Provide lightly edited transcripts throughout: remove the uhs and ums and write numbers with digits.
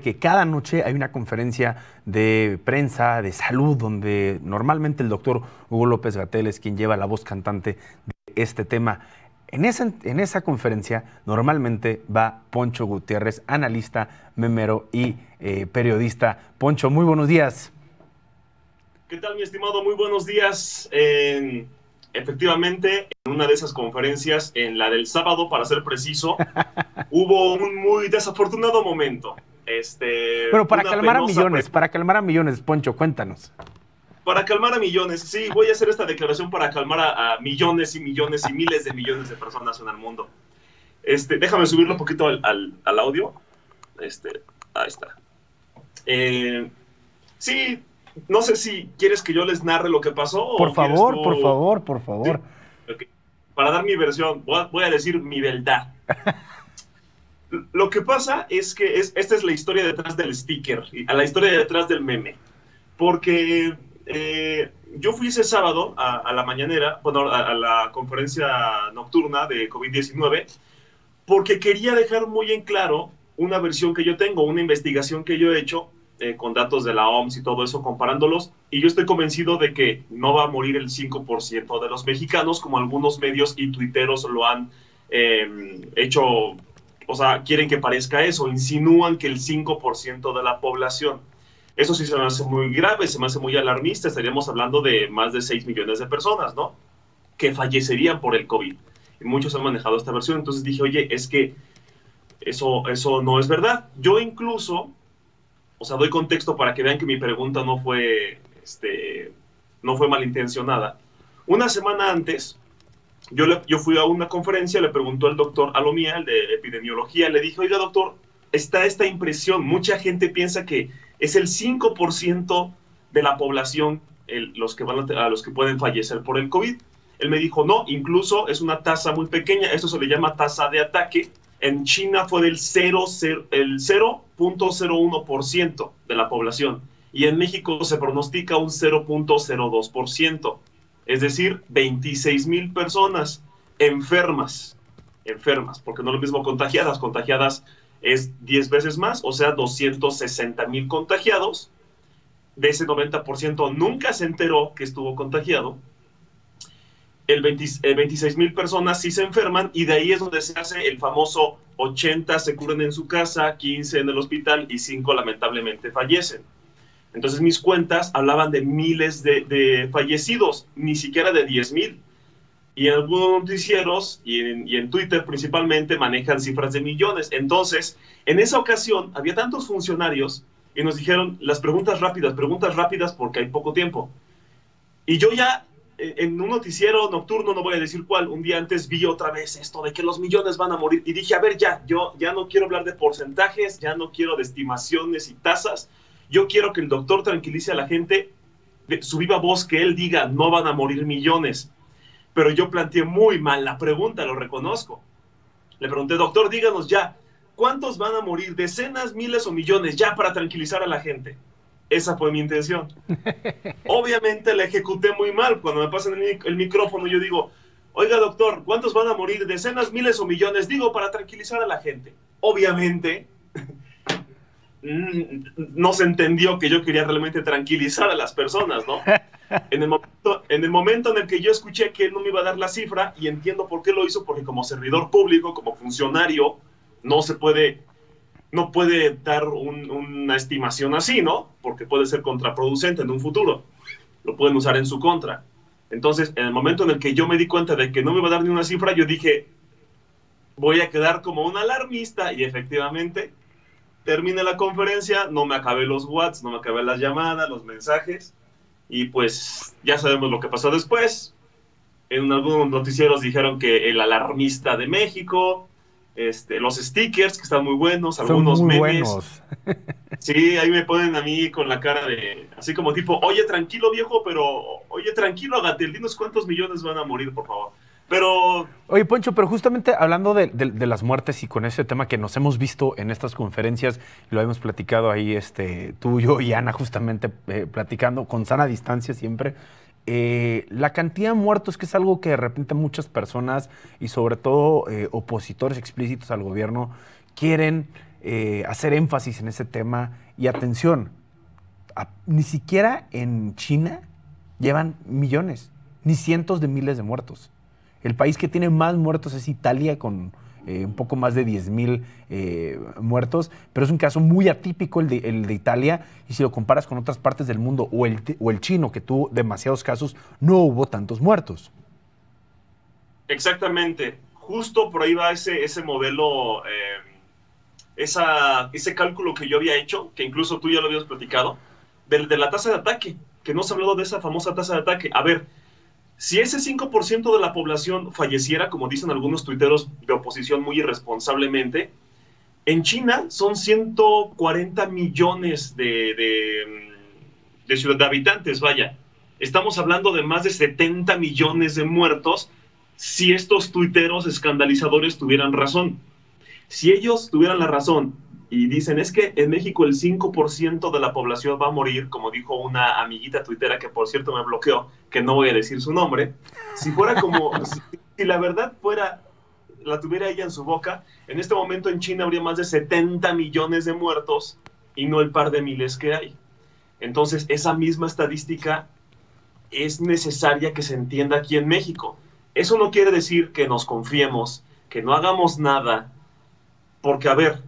Que cada noche hay una conferencia de prensa, de salud, donde normalmente el doctor Hugo López-Gatell es quien lleva la voz cantante de este tema. En esa conferencia normalmente va Poncho Gutiérrez, analista, memero y periodista. Poncho, muy buenos días. ¿Qué tal, mi estimado? Muy buenos días. Efectivamente, en una de esas conferencias, en la del sábado, para ser preciso, hubo un muy desafortunado momento. Bueno, para Una calmar a penosa millones, pregunta. para calmar a millones, Poncho, cuéntanos. Para calmar a millones, sí, voy a hacer esta declaración para calmar a millones y millones y miles de millones de personas en el mundo. Déjame subirlo un poquito al audio. Ahí está. Eh, sí, no sé si quieres que yo les narre lo que pasó Por o quieres favor, por tú. favor, por favor. Sí, okay. Para dar mi versión, voy a decir mi verdad. Lo que pasa es que esta es la historia detrás del sticker, la historia detrás del meme. Porque yo fui ese sábado a la mañanera, bueno, a la conferencia nocturna de COVID-19, porque quería dejar muy en claro una versión que yo tengo, una investigación que yo he hecho con datos de la OMS y todo eso, comparándolos, y yo estoy convencido de que no va a morir el 5% de los mexicanos, como algunos medios y tuiteros lo han hecho, o sea, quieren que parezca eso, insinúan que el 5% de la población. Eso sí se me hace muy grave, se me hace muy alarmista, estaríamos hablando de más de 6 millones de personas, ¿no? Que fallecerían por el COVID. Y muchos han manejado esta versión, entonces dije, oye, es que eso no es verdad. Yo incluso, o sea, doy contexto para que vean que mi pregunta no fue malintencionada. Una semana antes, yo fui a una conferencia, le preguntó el doctor Alomía, el de epidemiología, le dije, oiga, doctor, está esta impresión, mucha gente piensa que es el 5% de la población los que pueden fallecer por el COVID. Él me dijo, no, incluso es una tasa muy pequeña, esto se le llama tasa de ataque. En China fue del 0.01% de la población y en México se pronostica un 0.02%, es decir, 26,000 personas enfermas, porque no es lo mismo contagiadas es 10 veces más, o sea, 260,000 contagiados. De ese 90% nunca se enteró que estuvo contagiado. 26,000 personas sí se enferman y de ahí es donde se hace el famoso 80 se curan en su casa, 15 en el hospital y 5 lamentablemente fallecen. Entonces mis cuentas hablaban de miles de fallecidos, ni siquiera de 10,000. Y en algunos noticieros y en Twitter principalmente manejan cifras de millones. Entonces, en esa ocasión había tantos funcionarios y nos dijeron las preguntas rápidas porque hay poco tiempo. Y yo ya en un noticiero nocturno, no voy a decir cuál, un día antes vi otra vez esto de que los millones van a morir y dije, a ver, yo ya no quiero hablar de porcentajes, ya no quiero de estimaciones y tasas, yo quiero que el doctor tranquilice a la gente de su viva voz, que él diga, no van a morir millones. Pero yo planteé muy mal la pregunta, lo reconozco. Le pregunté, doctor, díganos ya, ¿cuántos van a morir? ¿Decenas, miles o millones? Ya para tranquilizar a la gente. Esa fue mi intención. Obviamente la ejecuté muy mal. Cuando me pasan el micrófono, yo digo, oiga, doctor, ¿cuántos van a morir? ¿Decenas, miles o millones? Digo, para tranquilizar a la gente. Obviamente, no se entendió que yo quería realmente tranquilizar a las personas, ¿no? En el momento en el que yo escuché que él no me iba a dar la cifra, y entiendo por qué lo hizo, porque como servidor público, como funcionario, no se puede no puede dar una estimación así, ¿no? Porque puede ser contraproducente en un futuro. Lo pueden usar en su contra. Entonces, en el momento en el que yo me di cuenta de que no me iba a dar ni una cifra, yo dije, voy a quedar como un alarmista, y efectivamente, terminé la conferencia, no me acabé los WhatsApp, no me acabé las llamadas, los mensajes, y pues ya sabemos lo que pasó después. En algunos noticieros dijeron que el alarmista de México, los stickers que están muy buenos, Son algunos muy memes. buenos. Sí, ahí me ponen a mí con la cara de, así como tipo, oye, tranquilo viejo, pero, oye, tranquilo, Gatel, dinos cuántos millones van a morir, por favor. Pero, Oye, Poncho, pero justamente hablando de las muertes y con ese tema que nos hemos visto en estas conferencias, lo hemos platicado ahí, tú, yo y Ana, justamente platicando con sana distancia siempre, la cantidad de muertos, que es algo que de repente muchas personas y sobre todo opositores explícitos al gobierno quieren hacer énfasis en ese tema. Y atención, ni siquiera en China llevan millones, ni cientos de miles de muertos. El país que tiene más muertos es Italia, con un poco más de 10,000 muertos, pero es un caso muy atípico el de Italia, y si lo comparas con otras partes del mundo, o el chino, que tuvo demasiados casos, no hubo tantos muertos. Exactamente, justo por ahí va ese modelo, ese cálculo que yo había hecho, que incluso tú ya lo habías platicado, de la tasa de ataque, que no se ha hablado de esa famosa tasa de ataque. A ver, si ese 5% de la población falleciera, como dicen algunos tuiteros de oposición muy irresponsablemente, en China son 140 millones de habitantes, vaya. Estamos hablando de más de 70 millones de muertos si estos tuiteros escandalizadores tuvieran razón. Si ellos tuvieran la razón y dicen, es que en México el 5% de la población va a morir, como dijo una amiguita tuitera que por cierto me bloqueó, que no voy a decir su nombre, si fuera como, si la verdad fuera, la tuviera ella en su boca, en este momento en China habría más de 70 millones de muertos y no el par de miles que hay. Entonces, esa misma estadística es necesaria que se entienda aquí en México. Eso no quiere decir que nos confiemos, que no hagamos nada, porque, a ver,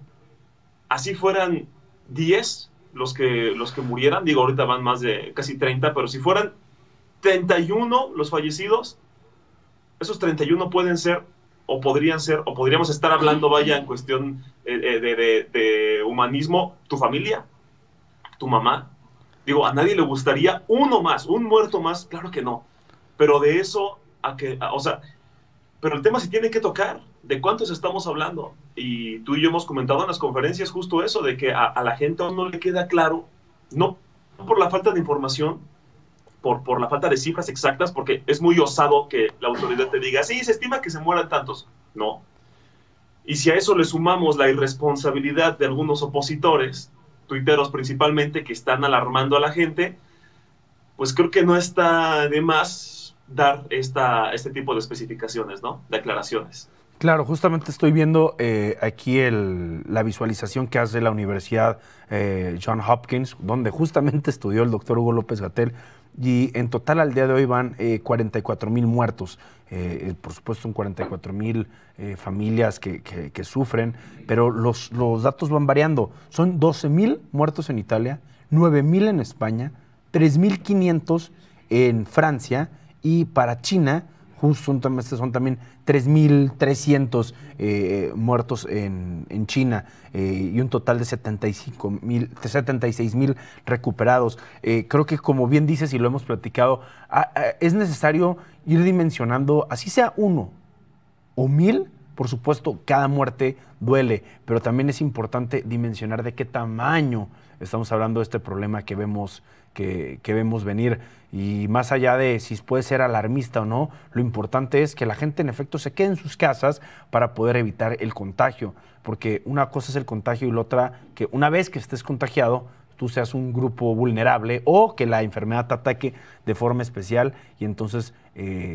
así fueran 10 los que murieran, digo, ahorita van más de casi 30, pero si fueran 31 los fallecidos, esos 31 pueden ser, o podrían ser, o podríamos estar hablando, vaya, en cuestión de humanismo, tu familia, tu mamá. Digo, a nadie le gustaría uno más, un muerto más, claro que no, pero de eso o sea, pero el tema se tiene que tocar, de cuántos estamos hablando, y tú y yo hemos comentado en las conferencias justo eso, de que a la gente aún no le queda claro, no por la falta de información, por la falta de cifras exactas, porque es muy osado que la autoridad te diga, sí, se estima que se mueran tantos, no. Y si a eso le sumamos la irresponsabilidad de algunos opositores, tuiteros principalmente, que están alarmando a la gente, pues creo que no está de más dar este tipo de especificaciones, ¿no? Declaraciones. Claro, justamente estoy viendo aquí la visualización que hace la Universidad Johns Hopkins, donde justamente estudió el doctor Hugo López-Gatell, y en total al día de hoy van 44,000 muertos. Por supuesto, son 44,000 familias que sufren, pero los datos van variando. Son 12,000 muertos en Italia, 9,000 en España, 3,500 en Francia, y para China son también 3,300 muertos en China, y un total de 76,000 recuperados. Creo que, como bien dices y lo hemos platicado, es necesario ir dimensionando, así sea 1 o 1,000. Por supuesto, cada muerte duele, pero también es importante dimensionar de qué tamaño estamos hablando de este problema que vemos venir. Y más allá de si puede ser alarmista o no, lo importante es que la gente en efecto se quede en sus casas para poder evitar el contagio, porque una cosa es el contagio y la otra, que una vez que estés contagiado, tú seas un grupo vulnerable o que la enfermedad te ataque de forma especial y entonces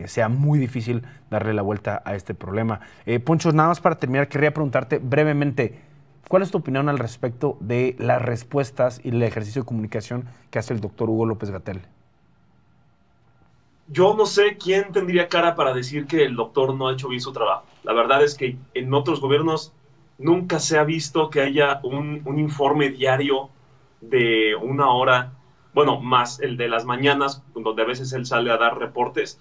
sea muy difícil darle la vuelta a este problema. Poncho, nada más para terminar, querría preguntarte brevemente, ¿cuál es tu opinión al respecto de las respuestas y el ejercicio de comunicación que hace el doctor Hugo López-Gatell? Yo no sé quién tendría cara para decir que el doctor no ha hecho bien su trabajo. La verdad es que en otros gobiernos nunca se ha visto que haya un informe diario de 1 hora, bueno, más el de las mañanas, donde a veces él sale a dar reportes.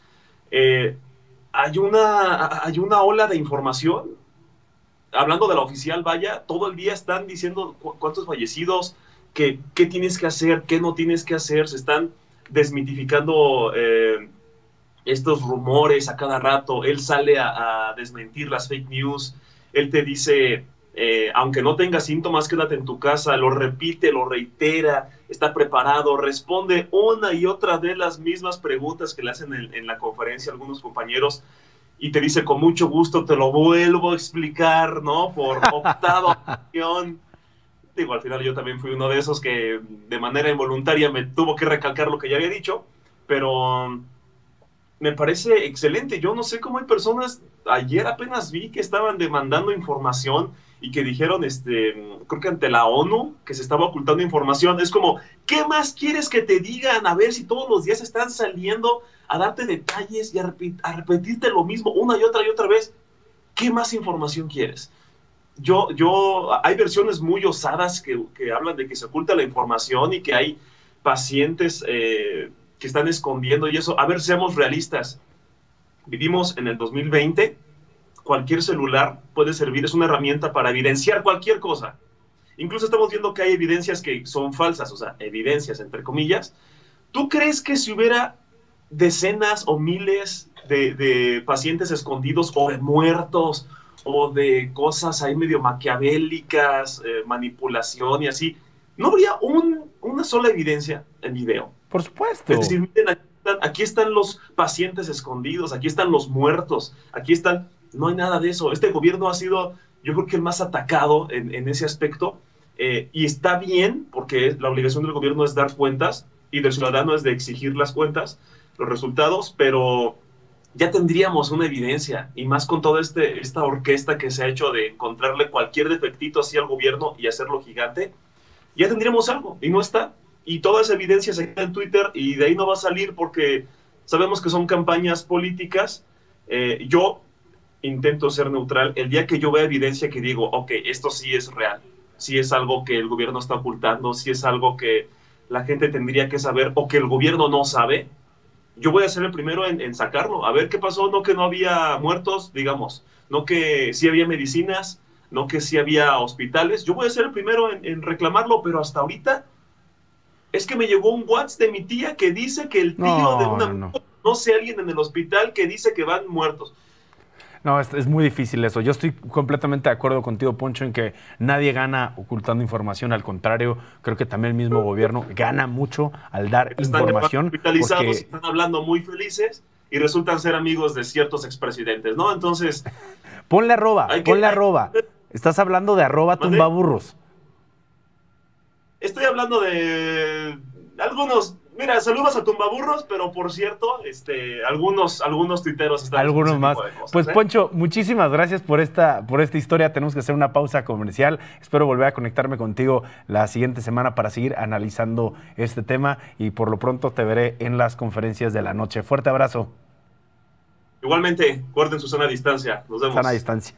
Hay una ola de información. Hablando de la oficial, vaya, todo el día están diciendo cuántos fallecidos, qué tienes que hacer, qué no tienes que hacer, se están desmitificando estos rumores a cada rato. Él sale a desmentir las fake news, él te dice, aunque no tengas síntomas, quédate en tu casa, lo repite, lo reitera, está preparado, responde una y otra vez las mismas preguntas que le hacen en la conferencia algunos compañeros, y te dice, con mucho gusto te lo vuelvo a explicar, ¿no? Por octava ocasión. Digo, al final yo también fui uno de esos que de manera involuntaria me tuvo que recalcar lo que ya había dicho, pero me parece excelente. Yo no sé cómo hay personas, ayer apenas vi que estaban demandando información y que dijeron, creo que ante la ONU, que se estaba ocultando información. Es como, ¿qué más quieres que te digan? A ver si todos los días están saliendo a darte detalles y a repetirte lo mismo una y otra vez. ¿Qué más información quieres? Hay versiones muy osadas que hablan de que se oculta la información y que hay pacientes que están escondiendo y eso. A ver, seamos realistas. Vivimos en el 2020, cualquier celular puede servir, es una herramienta para evidenciar cualquier cosa. Incluso estamos viendo que hay evidencias que son falsas, o sea, evidencias entre comillas. ¿Tú crees que si hubiera decenas o miles de pacientes escondidos o de muertos o de cosas ahí medio maquiavélicas, manipulación y así, no habría una sola evidencia en video? Por supuesto. Es decir, miren, aquí están los pacientes escondidos, aquí están los muertos, aquí están... No hay nada de eso. Este gobierno ha sido, yo creo que el más atacado en ese aspecto, y está bien, porque la obligación del gobierno es dar cuentas, y del ciudadano es de exigir las cuentas, los resultados, pero ya tendríamos una evidencia, y más con toda esta orquesta que se ha hecho de encontrarle cualquier defectito así al gobierno y hacerlo gigante, ya tendríamos algo, y no está. Y toda esa evidencia se queda en Twitter, y de ahí no va a salir porque sabemos que son campañas políticas. Yo intento ser neutral. El día que yo vea evidencia que digo, ok, esto sí es real, sí es algo que el gobierno está ocultando, sí es algo que la gente tendría que saber o que el gobierno no sabe, yo voy a ser el primero en sacarlo. A ver qué pasó, no que no había muertos, digamos, no que sí había medicinas, no que sí había hospitales. Yo voy a ser el primero en reclamarlo, pero hasta ahorita es que me llegó un WhatsApp de mi tía que dice que el tío de una... No sé, alguien en el hospital que dice que van muertos. No, es muy difícil eso. Yo estoy completamente de acuerdo contigo, Poncho, en que nadie gana ocultando información. Al contrario, creo que también el mismo gobierno gana mucho al dar información. Están hospitalizados, están hablando muy felices y resultan ser amigos de ciertos expresidentes, ¿no? Entonces... Ponle arroba. Estás hablando de tumbaburros. Estoy hablando de algunos... Mira, saludos a tumbaburros, pero por cierto, algunos tuiteros están algunos ese más. Tipo de cosas, pues Poncho, muchísimas gracias por esta historia. Tenemos que hacer una pausa comercial. Espero volver a conectarme contigo la siguiente semana para seguir analizando este tema y por lo pronto te veré en las conferencias de la noche. Fuerte abrazo. Igualmente, guarden su sana distancia. Nos vemos. Sana distancia.